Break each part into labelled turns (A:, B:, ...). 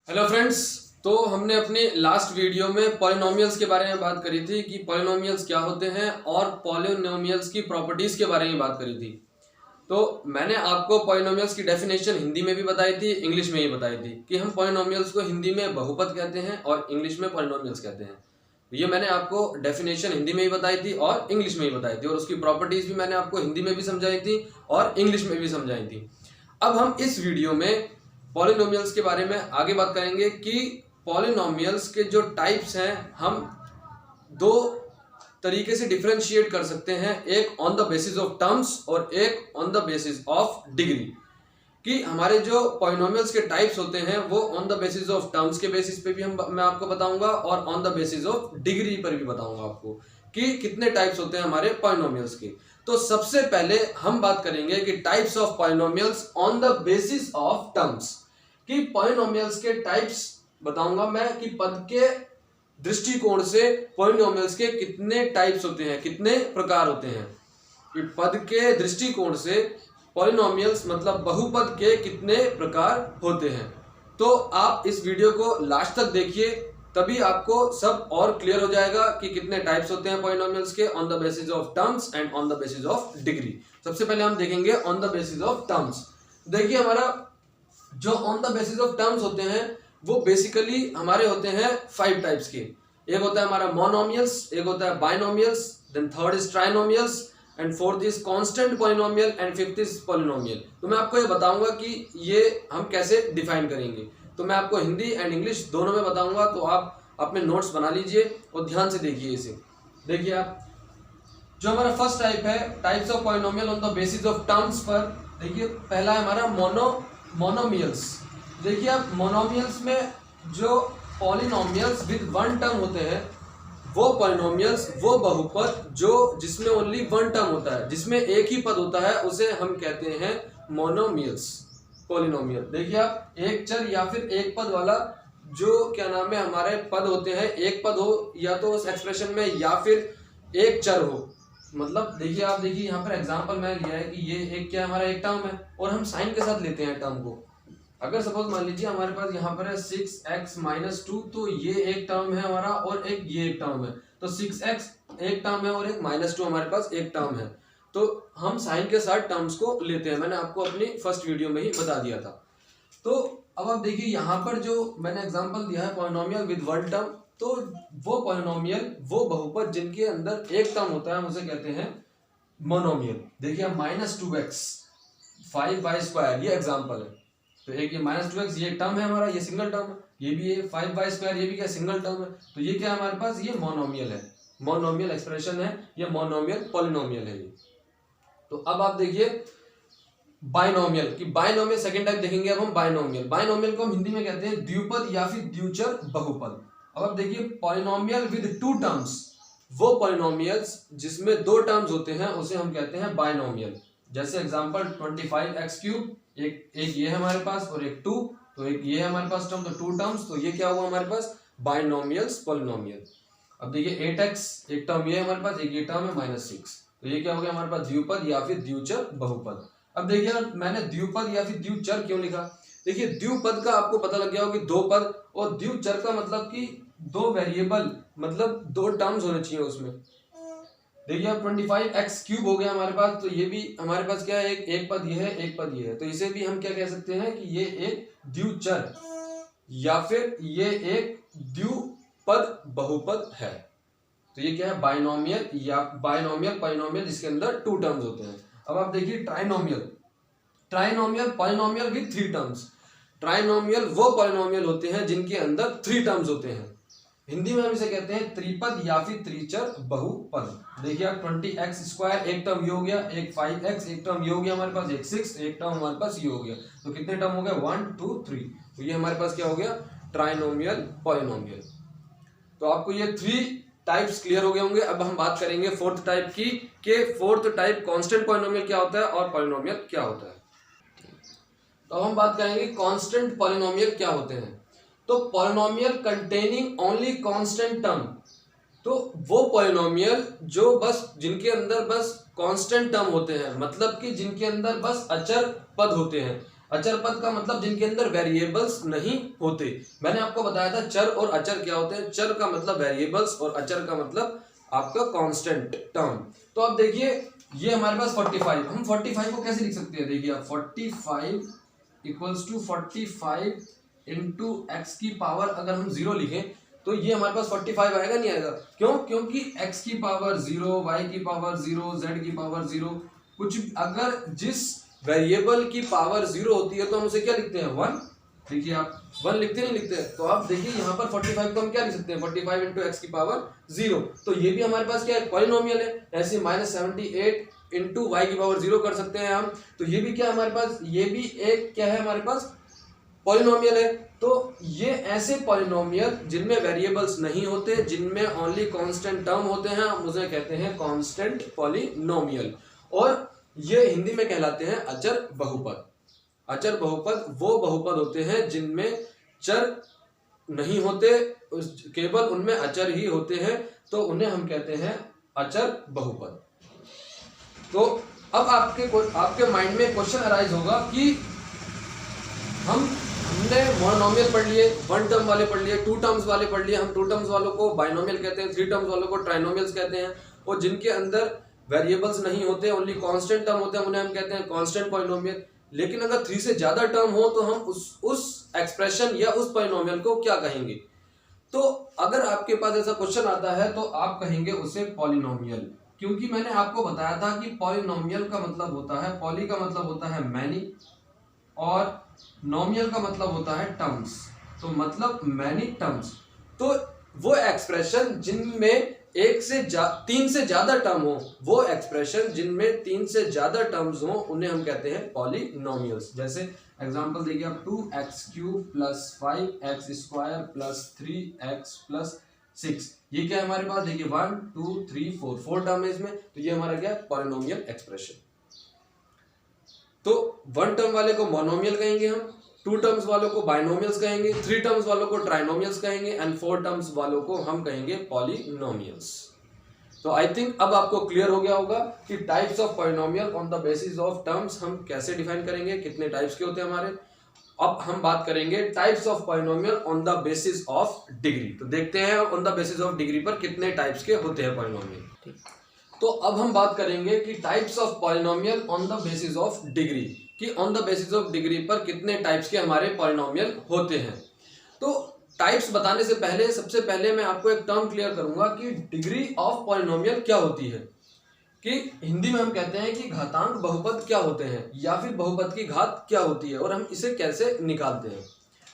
A: Hello friends. तो हमने अपने लास्ट वीडियो में पॉलिनोमियल्स के बारे में बात करी थी कि पॉलिनोमियल्स क्या होते हैं और पॉलिनोमियल्स की प्रॉपर्टीज के बारे में बात करी थी। तो मैंने आपको पॉलिनोमियल्स की डेफिनेशन हिंदी में भी बताई थी, इंग्लिश में ही बताई थी कि हम पॉलिनोमियल्स को हिंदी में बहुपद कहते हैं और इंग्लिश में पॉलिनोमियल्स कहते हैं। ये मैंने आपको डेफिनेशन हिंदी में ही बताई थी और इंग्लिश में ही बताई थी, और उसकी प्रॉपर्टीज भी मैंने आपको हिंदी में भी समझाई थी और इंग्लिश में भी समझाई थी। अब हम इस वीडियो में पॉलिनोमियल्स के बारे में आगे बात करेंगे कि पॉलिनोमियल्स के जो टाइप्स हैं हम दो तरीके से डिफरेंशिएट कर सकते हैं, एक on the basis of terms और एक on the basis of degree. कि हमारे जो पॉलिनोमियल्स के टाइप्स होते हैं वो on the basis of terms के बेसिस पे भी मैं आपको बताऊंगा और on the basis of degree पर भी बताऊंगा आपको कि कितने टाइप्स होते हैं हमारे पॉलिनोमियल्स के। तो सबसे पहले हम बात करेंगे कि types of polynomials on the basis of terms. कि पॉलिनोमियल्स के टाइप्स बताऊंगा मैं कि पद के दृष्टिकोण से पॉलिनोमियल्स के कितने टाइप्स होते हैं, कितने प्रकार होते हैं। कि पद के दृष्टिकोण से पॉलिनोमियल्स मतलब बहुपद के कितने प्रकार होते हैं। तो आप इस वीडियो को लास्ट तक देखिए, तभी आपको सब और क्लियर हो जाएगा कि कितने टाइप्स होते हैं पॉलिनोमियल्स के on the basis of terms and on the basis of degree. सबसे पहले हम देखेंगे on the basis of terms. देखिए हमारा जो on the basis of terms होते हैं वो बेसिकली हमारे होते हैं 5 टाइप्स के। एक होता है हमारा मोनोमियल्स, एक होता है binomials, then third is trinomials and fourth is constant polynomial and fifth is polynomial. तो मैं आपको ये बताऊंगा कि ये हम कैसे डिफाइन करेंगे। तो मैं आपको हिंदी एंड इंग्लिश दोनों में बताऊंगा, तो आप अपने नोट्स बना लीजिए और ध्यान से देखिए इसे। देखिए आप, जो हमारा फर्स्ट टाइप है types of polynomial on the basis of terms पर, देखिए पहला है हमारा मोनोमियल्स। देखिए आप, मोनोमियल्स में जो पॉलिनोमियल्स विद वन टर्म होते हैं वो पॉलिनोमियल्स, वो बहुपद जो जिसमें ओनली वन टर्म होता है, जिसमें एक ही पद होता है, उसे हम कहते हैं मोनोमियल्स पॉलिनोमियल। देखिए आप, एक चर या फिर एक पद वाला जो क्या नाम है हमारे पद होते हैं, एक पद हो या तो उस एक्सप्रेशन में या फिर एक चर हो। मतलब देखिए आप, देखिए यहाँ पर एग्जांपल मैंने लिया है कि ये एक क्या हमारा एक टर्म है और हम साइन के साथ लेते हैं टर्म को। अगर सपोज मान लीजिए हमारे पास यहाँ पर है 6x-2, तो ये एक टर्म है हमारा और एक ये एक टर्म है। तो 6x एक टर्म है और एक -2 हमारे पास एक टर्म है। तो हम साइन के साथ टर्म्स को लेते हैं, मैंने आपको अपनी फर्स्ट वीडियो में ही बता दिया था। तो अब आप देखिए यहाँ पर जो मैंने एग्जांपल दिया है पॉलिनोमियल विद वन टर्म, तो वो पॉलिनोमियल, वो बहुपद जिनके अंदर एक टर्म होता है, हम उसे कहते हैं मोनोमियल। देखिए अब -2x 5y², ये एग्जांपल है। तो एक ये -2x ये टर्म है हमारा, ये सिंगल टर्म है, ये भी है 5y², ये भी क्या सिंगल टर्म है। तो ये क्या हमारे पास, ये मोनोमियल है, मोनोमियल एक्सप्रेशन है, ये मोनोमियल पॉलिनोमियल है ये। तो अब आप देखिए बाइनोमियल की, बाइनोमियल सेकंड टाइप देखेंगे अब हम। बाइनोमियल, बाइनोमियल को हम हिंदी में कहते हैं द्विपद या फिर द्विचर बहुपद। अब आप देखिए पॉलिनोमियल विद 2 टर्म्स, वो पॉलिनोमियल्स जिसमें 2 टर्म्स होते हैं उसे हम कहते हैं बाइनोमियल। जैसे एग्जांपल 25x³, एक ये है हमारे पास और एक 2, तो एक ये है हमारे पास टर्म, तो 2 टर्म्स, तो ये क्या हुआ हमारे पास बाइनोमियल्स पॉलिनोमियल। अब देखिए 8x, एक टर्म ये है हमारे पास, एक ये टर्म है -6, तो ये क्या हो गया हमारे पास द्विपद या फिर द्विचर बहुपद। अब देखिए मैंने द्विपद या फिर द्विचर क्यों लिखा। देखिए द्विपद का आपको पता लग गया हो कि 2 पद, और द्विचर का मतलब कि 2 वेरिएबल, मतलब 2 टर्म्स होने चाहिए उसमें। देखिए अब 25x³ हो गया हमारे पास, तो ये भी हमारे पास क्या है, एक पद ये है, एक पद ये है, तो इसे भी हम क्या कह सकते हैं कि ये एक द्विचर या फिर ये एक द्विपद बहुपद है। तो ये क्या है, बाइनोमियल या बाइनोमियल पॉलिनोमियल जिसके अंदर 2 टर्म्स होते हैं। अब आप देखिए trinomial, trinomial polynomial with 3 terms. Trinomial वो पॉलिनोमियल होते हैं जिनके अंदर 3 टर्म्स होते हैं। हिंदी में हम इसे कहते हैं त्रिपद या फिर त्रिचर बहुपद। देखिए आप 20x² एक टर्म ये हो गया, एक 5x एक टर्म ये हो गया हमारे पास, एक 6 एक टर्म हमारे पास ये हो गया। तो कितने टर्म हो गए, 1 2 3। तो ये हमारे पास क्या हो गया, ट्राइनोमियल पॉलिनोमियल। तो आपको ये 3 टाइप्स क्लियर हो गए होंगे। अब हम बात करेंगे फोर्थ टाइप की, कि फोर्थ टाइप कांस्टेंट पॉलिनोमियल क्या होता है और पॉलिनोमियल क्या होता है। तो हम बात करेंगे कांस्टेंट पॉलिनोमियल क्या होते हैं। तो polynomial containing only constant term, तो वो पॉलिनोमियल जो बस जिनके अंदर बस कांस्टेंट टर्म होते हैं, मतलब कि जिनके अंदर बस अचर पद होते हैं। अचर पद का मतलब जिनके अंदर वेरिएबल्स नहीं होते। मैंने आपको बताया था चर और अचर क्या होते हैं। चर का मतलब वेरिएबल्स और अचर का मतलब आपका कांस्टेंट टर्म। तो अब देखिए ये हमारे पास 45, हम 45 को कैसे लिख सकते हैं, देखिए आप 45 इक्वल्स टू 45 इंटू एक्स की पावर अगर हम 0 लिखें तो ये हमारे पास 45 आएगा नहीं आएगा, क्यों? क्योंकि x की पावर 0, y की पावर 0, z की पावर 0, कुछ अगर जिस वेरिएबल की पावर 0 होती है तो हम उसे क्या लिखते हैं 1। देखिए आप 1 लिखते नहीं लिखते, तो आप देखिए यहाँ पर 45 को हम क्या लिख सकते हैं 45 इंटू एक्स की पावर 0। तो ये भी हमारे पास क्या है, पॉलिनोमियल है। ऐसे -78 इंटू वाई की पावर 0 कर सकते हैं हम। तो ये भी क्या है हमारे पास, ये भी एक क्या है हमारे पास पॉलिनोमियल है। तो ये ऐसे पॉलिनोमियल जिनमें वेरिएबल्स नहीं होते, जिनमें ओनली कांस्टेंट टर्म होते हैं, हम उसे कहते हैं कांस्टेंट पॉलिनोमियल। और ये हिंदी में कहलाते हैं अचर बहुपद। अचर बहुपद वो बहुपद होते हैं जिनमें चर नहीं होते, केवल उनमें अचर ही होते हैं, तो उन्हें हम कहते हैं अचर बहुपद। तो अब आपके माइंड में क्वेश्चन अराइज होगा कि हमने मोनोमियल पढ़ लिए, 1 टर्म वाले पढ़ लिए, 2 टर्म्स वाले पढ़ लिए। हम 2 टर्म्स वालों को बाइनोमियल कहते हैं, 3 टर्म्स वालों को ट्राइनोमियल्स कहते हैं, और जिनके अंदर वेरिएबल्स नहीं होते, ओनली कांस्टेंट टर्म होते हैं, उन्हें हम कहते हैं कांस्टेंट पॉलिनोमियल। लेकिन अगर 3 से ज्यादा टर्म हो तो हम उस एक्सप्रेशन या उस पॉलिनोमियल को क्या कहेंगे? तो अगर आपके पास ऐसा क्वेश्चन आता है तो आप कहेंगे उसे पॉलिनोमियल, क्योंकि मैंने आपको बताया था कि पॉलिनोमियल का मतलब होता है, पॉली का मतलब होता है मैनी, और नोमियल का मतलब होता है टर्म्स। तो मतलब मैनी टर्म्स। तो वो एक्सप्रेशन जिनमें 3 से ज्यादा टर्म हो, वो एक्सप्रेशन जिनमें 3 से ज्यादा टर्म्स हो, उन्हें हम कहते हैं पॉलिनोमियल्स। जैसे एग्जांपल देखिए आप 2x³ + 5x² + 3x + 6, ये क्या है हमारे पास, देखिए 1 2 3 4 टर्म है इसमें, तो ये हमारा क्या है पॉलिनोमियल एक्सप्रेशन। तो 1 टर्म वाले को मोनोमियल कहेंगे हम, 2 टर्म्स वालों को बाइनोमियल्स कहेंगे, 3 टर्म्स वालों को ट्राइनोमियल्स कहेंगे, एंड 4 टर्म्स वालों को हम कहेंगे पॉलिनोमियल्स। तो आई थिंक अब आपको क्लियर हो गया होगा कि types of polynomial on the basis of terms हम कैसे डिफाइन करेंगे, कितने टाइप्स के होते हैं हमारे। अब हम बात करेंगे types of polynomial on the basis of degree. तो देखते हैं on the basis of degree पर कितने टाइप्स के होते हैं पॉलिनोमियल। तो अब हम बात करेंगे कि types of polynomial on the basis of degree, कि on the basis of degree पर कितने टाइप्स के हमारे पॉलिनोमियल होते हैं। तो टाइप्स बताने से पहले सबसे पहले मैं आपको एक टर्म क्लियर करूंगा कि डिग्री ऑफ पॉलिनोमियल क्या होती है। कि हिंदी में हम कहते हैं कि घातांक बहुपद क्या होते हैं, या फिर बहुपद की घात क्या होती है, और हम इसे कैसे निकालते हैं।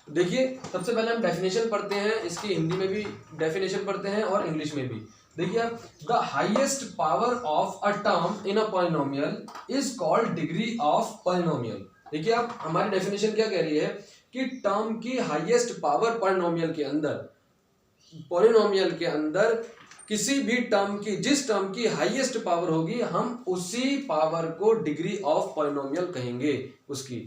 A: देखिए सबसे पहले हम डेफिनेशन पढ़ते हैं, इसकी हिंदी में भी डेफिनेशन पढ़ते हैं और इंग्लिश में भी। देखिए आप, the highest power of a term in a polynomial is called degree of polynomial. देखिए आप, हमारी डेफिनेशन क्या कह रही है कि टर्म की हाईएस्ट पावर पॉलिनोमियल के अंदर किसी भी टर्म की, जिस टर्म की हाईएस्ट पावर होगी, हम उसी पावर को डिग्री ऑफ पॉलिनोमियल कहेंगे उसकी।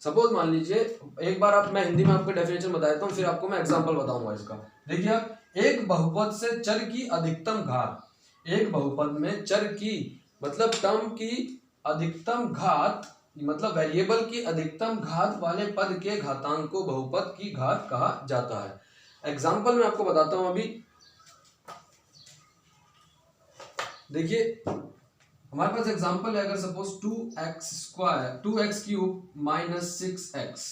A: सपोज मान लीजिए, एक बार मैं हिंदी में आपको डेफिनेशन बता देता हूँ, फिर आपको मैं एग्जांपल बताऊंगा इसका। देखिए आप, एक बहुपद से चर की अधिकतम घात, एक बहुपद में चर की मतलब टर्म की अधिकतम घात, मतलब वेरिएबल की अधिकतम घात वाले पद के घातांक को बहुपद की घात कहा जाता है। एग्जांपल मैं आपको बताता हूं अभी। देखिए हमारे पास एग्जांपल है, अगर सपोज 2x³ - 6x।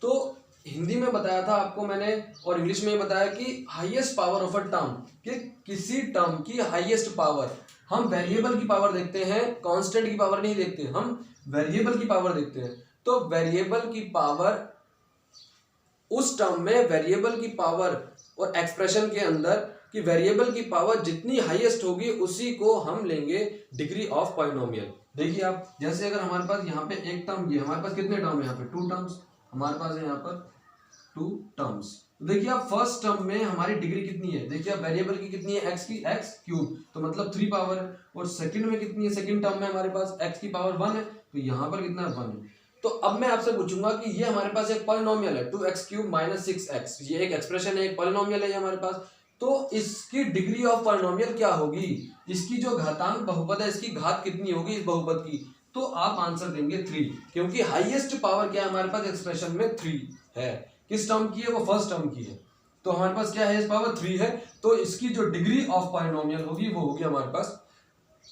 A: तो हिंदी में बताया था आपको मैंने और इंग्लिश में बताया कि highest power of a term, कि किसी टर्म की हाईएस्ट पावर, हम वेरिएबल की पावर देखते हैं, कांस्टेंट की पावर नहीं देखते, हम वेरिएबल की पावर देखते हैं। तो वेरिएबल की पावर, उस टर्म में वेरिएबल की पावर और एक्सप्रेशन के अंदर कि वेरिएबल की पावर जितनी हाईएस्ट होगी उसी को हम लेंगे डिग्री ऑफ पॉलिनोमियल। देखिए आप, जैसे अगर हमारे पास यहाँ पे एक टर्म, ये हमारे पास कितने टर्म है, यहाँ पे 2 टर्म्स हमारे पास है, यहाँ पर 2 टर्म्स। तो देखिए आप, फर्स्ट टर्म में हमारी डिग्री कितनी है, देखिए आप, वेरिएबल की कितनी है, x की x³, तो मतलब 3 पावर है। और सेकंड में कितनी है, सेकंड टर्म में हमारे पास x की पावर 1 है, तो यहाँ पर कितना है, 1 है। तो अब मैं आपसे पूछूंगा कि ये हमारे पास एक पॉलिनोमियल है, 2x³ - 6x, ये एक एक्सप्रेशन है, एक पॉलिनोमियल है ये हमारे पास। तो इसकी डिग्री ऑफ पॉलिनोमियल क्या होगी, इसकी जो घातांक बहुपद है, इसकी घात कितनी होगी इस बहुपद की, तो आप आंसर देंगे 3, क्योंकि हाईएस्ट पावर क्या है हमारे पास एक्सप्रेशन में 3 है। किस टर्म की है? वो फर्स्ट टर्म की है। तो हमारे पास क्या है? इस पावर 3 है, तो इसकी जो डिग्री ऑफ पॉलिनोमियल होगी वो होगी हमारे पास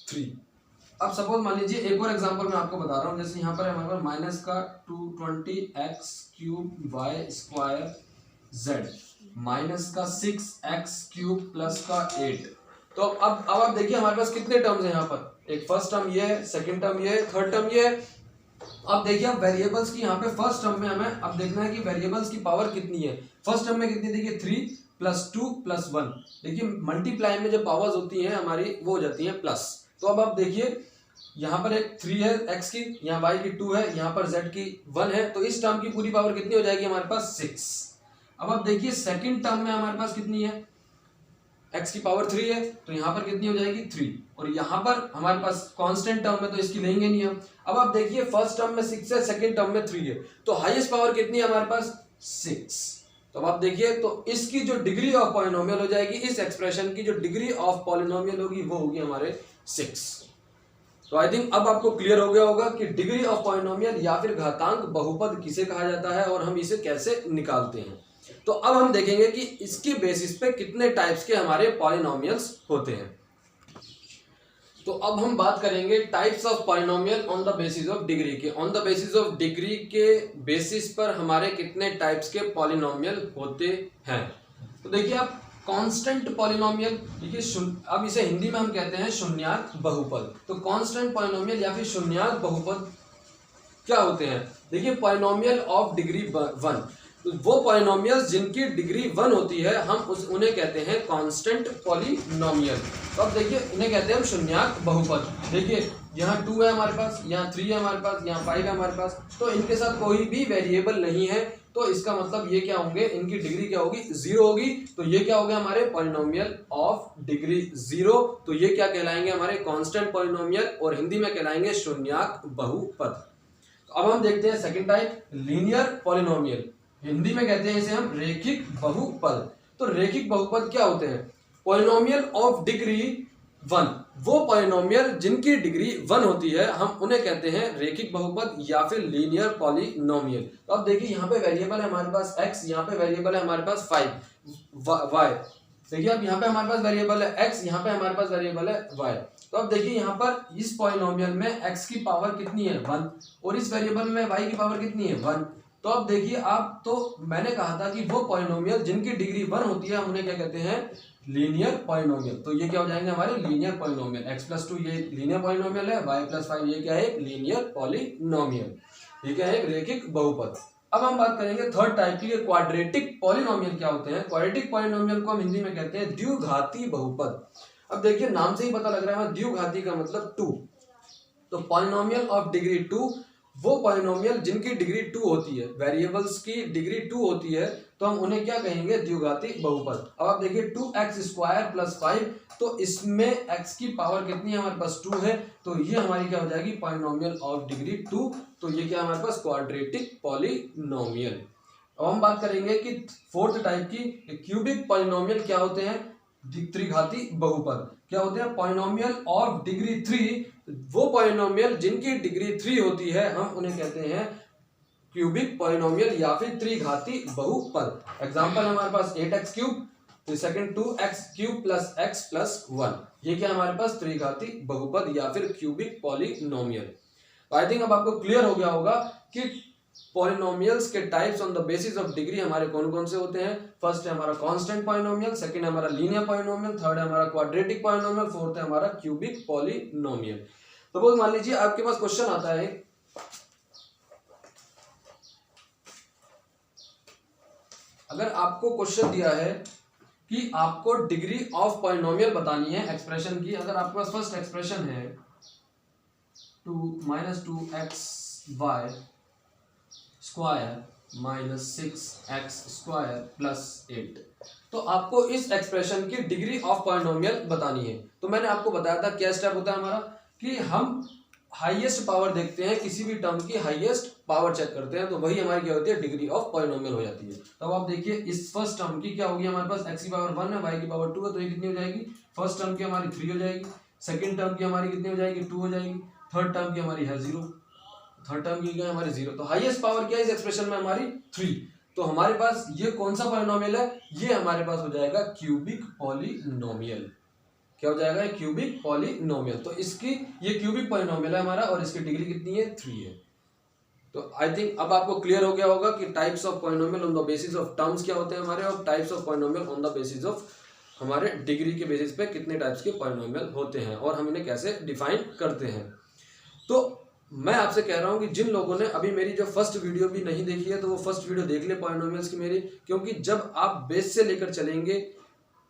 A: 3। अब सपोज मान लीजिए एक और एग्जांपल मैं आपको बता रहा हूँ, जैसे यहाँ पर है हमारे पास माइनस का 220x cube y square z minus का 6x क्यूब प्लस का 8। तो अब आप देखिए हमारे पास कितने टर्म्स हैं यहाँ पर, एक फर्स्ट टर्म ये है, सेकंड टर्म ये है, थर्ड टर्म ये है। अब देखिए अब वेरिएबल्स की यहाँ पे फर्स्ट टर्म में हमें अब देखना है कि वेरिएबल्स की पावर कितनी है। फर्स्ट टर्म में कितनी? देखिए 3 + 2 + 1। देखिए मल्टीप्लाई में जो पावर्स होती हैं हमारी वो हो जाती हैं प्लस। तो अब आप देखिए यहाँ पर एक 3 है x की, यहाँ y की 2 है, यहाँ पर z की 1 है, तो इस टर्म की पूरी पावर कितनी हो जाएगी हमारे पास? 6। अब आप देखिए सेकंड टर्म में हमारे पास कितनी है? x की पावर 3 है, तो यहाँ पर कितनी हो जाएगी? 3। और यहाँ पर हमारे पास कांस्टेंट टर्म है तो इसकी लेंगे नहीं हम। अब आप देखिए फर्स्ट टर्म में 6 है, सेकंड टर्म में 3 है, तो हाईएस्ट पावर कितनी है हमारे पास? 6। तो अब आप देखिए तो इसकी जो डिग्री ऑफ पॉलिनोमियल हो जाएगी, इस एक्सप्रेशन की जो डिग्री ऑफ पॉलिनोमियल होगी वो होगी हमारे 6। तो आई थिंक अब आपको क्लियर हो गया होगा कि डिग्री ऑफ पॉलिनोमियल या फिर घातांक बहुपद किसे कहा जाता है और हम इसे कैसे निकालते हैं। तो अब हम देखेंगे कि इसके बेसिस पे कितने टाइप्स के हमारे पॉलिनोमियल्स होते हैं। तो अब हम बात करेंगे types of polynomial on the basis of degree के। On the basis of degree के बेसिस पर हमारे कितने टाइप्स के पॉलिनोमियल होते हैं। तो देखिए आप कांस्टेंट पॉलिनोमियल, देखिए अब इसे हिंदी में हम कहते हैं शून्याक बहुपद। तो कांस्टेंट पॉलिनोमियल या फिर शून्याक बहुपद क्या होते हैं? देखिए पॉलिनोमियल ऑफ डिग्री 1, वो पॉलिनोमियल्स जिनकी डिग्री 1 होती है हम उन्हें कहते हैं कांस्टेंट पॉलिनोमियल। तो अब देखिए इन्हें कहते हैं हम शून्याक बहुपद। देखिए यहाँ 2 है हमारे पास, यहाँ 3 है हमारे पास, यहाँ 5 है हमारे पास, तो इनके साथ कोई भी वेरिएबल नहीं है, तो इसका मतलब ये क्या होंगे? इनकी डिग्री क्या होगी? 0 होगी। तो ये क्या हो गया हमारे पॉलिनोमियल ऑफ डिग्री 0। तो ये क्या कहलाएंगे? हमारे कांस्टेंट पॉलिनोमियल, और हिंदी में कहलाएंगे शून्याक बहुपद। तो अब हम देखते हैं second type, linear polynomial. Hindi में कहते हैं इसे हम रेखिक बहुपद। तो रेखिक बहुपद क्या होते हैं? पॉलिनोमियल ऑफ डिग्री 1, वो पॉलिनोमियल जिनकी डिग्री 1 होती है हम उन्हें कहते हैं रेखिक बहुपद या फिर लीनियर पॉलिनोमियल। तो अब देखिए यहाँ पे वेरिएबल है हमारे पास x, यहाँ पे वेरिएबल है हमारे पास 5 y। देखिए अब यहाँ पे हमारे पास वेरिएबल है x, यहाँ पे हमारे पास वेरिएबल है y। तो अब देखिए यहाँ पर इस पॉलिनोमियल में x की पावर कितनी है? 1, और इस वेरिएबल में y की पावर कितनी है? 1। तो अब देखिए आप, तो मैंने कहा था कि वो पॉलिनोमियल जिनकी डिग्री 1 होती है हम उन्हें क्या कहते हैं? Linear polynomial. तो ये क्या हो जाएंगे हमारे? Linear polynomial. x+2 ये लीनियर पॉलिनोमियल है, y+5 ये क्या है? Linear polynomial. ये क्या है? रेखिक बहुपद। अब हम बात करेंगे थर्ड टाइप की, क्वाड्रेटिक पॉलिनोमियल क्या होते हैं। क्वाड्रेटिक पॉलिनोमियल को हम हिंदी में कहते हैं द्विघाती बहुपद। अब देखिए नाम से ही पता लग रहा है द्विघाती का मतलब 2। तो पॉलिनोमियल ऑफ डिग्री 2, वो पॉलिनोमियल जिनकी डिग्री 2 होती है, वेरिएबल्स की डिग्री 2 होती है, तो हम उन्हें क्या कहेंगे? द्विघाती बहुपद। अब आप देखिए 2x² + 5, तो इसमें x की पावर कितनी है? हमारे पास 2 है, तो ये हमारी क्या हो जाएगी? Polynomial of degree 2। तो ये क्या हमारे पास? Quadratic polynomial. अब हम बात करेंगे कि फोर्थ टाइप की क्यूबिक पॉलिनोमियल क्या होते हैं? त्रिघाती बहुपद क्या होते हैं? पॉलिनोमियल ऑफ डिग्री 3, वो पॉलिनोमियल जिनकी डिग्री 3 होती है हम उन्हें कहते हैं क्यूबिक पॉलिनोमियल या फिर त्रिघाती बहुपद। एग्जांपल हमारे पास 8x3, तो सेकंड 2x³ + x + 1। ये क्या हमारे पास? त्रिघाती बहुपद या फिर क्यूबिक पॉलिनोमियल। तो आई थिंक अब आपको क्लियर हो गया होगा कि पॉलिनोमियल्स के types on the basis of degree हमारे कौन कौन से होते हैं। फर्स्ट है हमारा कांस्टेंट पॉलिनोमियल, सेकंड है हमारा लीनियर पॉलिनोमियल, थर्ड है हमारा क्वाड्रेटिक पॉलिनोमियल, फोर्थ है हमारा क्यूबिक पॉलिनोमियल। सपोज मान लीजिए आपके पास क्वेश्चन आता है, अगर आपको क्वेश्चन दिया है कि आपको डिग्री ऑफ पॉलिनोमियल बतानी है एक्सप्रेशन की। अगर आपके पास फर्स्ट एक्सप्रेशन है 2-2xy स्क्वायर -6x² + 8, तो आपको इस एक्सप्रेशन की डिग्री ऑफ पॉलिनोमियल बतानी है। तो मैंने आपको बताया था क्या स्टेप होता है हमारा, कि हम हाईएस्ट पावर देखते हैं, किसी भी टर्म की हाईएस्ट पावर चेक करते हैं, तो वही हमारी क्या होती है? डिग्री ऑफ पॉलिनोमियल हो जाती है। तो अब आप देखिए इस फर्स्ट टर्म की क्या होगी? हमारे पास x की पावर 1 है, y की पावर 2 है, तो ये कितनी हो जाएगी? फर्स्ट टर्म की हमारी 3 हो जाएगी, सेकंड टर्म की हमारी कितनी हो जाएगी? 2 हो जाएगी, थर्ड टर्म की हमारी है 0, थर्ड टर्म की क्या है हमारी 0, तो हाईएस्ट पावर क्या है इस एक्सप्रेशन में हमारी 3। तो हमारे पास ये कौन सा पॉलिनोमियल है, ये हमारे पास हो जाएगा क्यूबिक पॉलिनोमियल। क्या हो जाएगा, क्यूबिक पॉलिनोमियल। तो इसकी ये क्यूबिक पॉलिनोमियल है हमारा और इसकी डिग्री कितनी है, 3 है। तो आई थिंक अब आपको क्लियर हो गया होगा कि types of polynomial on the basis of terms क्या होते हैं हमारे, और types of polynomial on the basis of हमारे डिग्री के बेसिस पे कितने टाइप्स के पॉलिनोमियल होते हैं और हम इन्हें कैसे डिफाइन करते हैं। तो मैं आपसे कह रहा हूं कि जिन लोगों ने अभी मेरी जो फर्स्ट वीडियो भी नहीं देखी है तो वो फर्स्ट वीडियो देख ले पॉलिनोमियल्स की मेरी, क्योंकि जब आप बेस से लेकर चलेंगे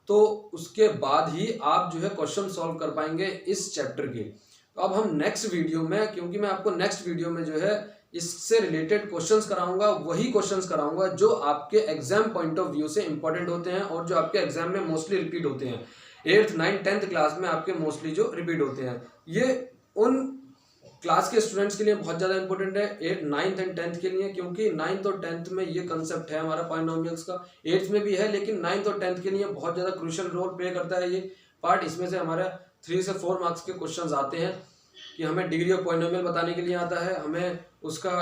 A: तो उसके बाद ही आप जो है क्वेश्चन सॉल्व कर पाएंगे इस चैप्टर के। तो अब हम नेक्स्ट वीडियो में, क्योंकि मैं आपको नेक्स्ट वीडियो में जो है इससे रिलेटेड क्वेश्चंस कराऊंगा, वही क्वेश्चंस कराऊंगा जो आपके एग्जाम पॉइंट ऑफ व्यू से इंपॉर्टेंट होते हैं और जो आपके एग्जाम में मोस्टली रिपीट होते हैं। 8th 9th 10th क्लास में आपके मोस्टली जो रिपीट होते हैं, ये उन क्लास के स्टूडेंट्स के लिए बहुत ज़्यादा इंपॉर्टेंट है 8th 9th एंड 10th के लिए, क्योंकि 9th और 10th में ये कंसेप्ट है हमारा पॉलिनोमियल्स का, 8th में भी है लेकिन 9th और 10th के लिए बहुत ज़्यादा क्रूशियल रोल प्ले करता है ये पार्ट। इसमें से हमारा 3 से 4 मार्क्स के क्वेश्चंस आते हैं कि हमें डिग्री ऑफ पॉलिनोमियल बताने के लिए आता है, हमें उसका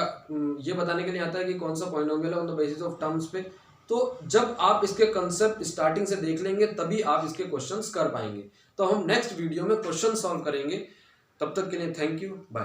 A: ये बताने के लिए आता है कि कौन सा पॉलिनोमियल है on the basis of terms पे। तो जब आप इसके कंसेप्ट स्टार्टिंग से देख लेंगे तभी आप इसके क्वेश्चंस कर पाएंगे। तो हम नेक्स्ट वीडियो में क्वेश्चन सॉल्व करेंगे, तब तक के लिए थैंक यू, बाय।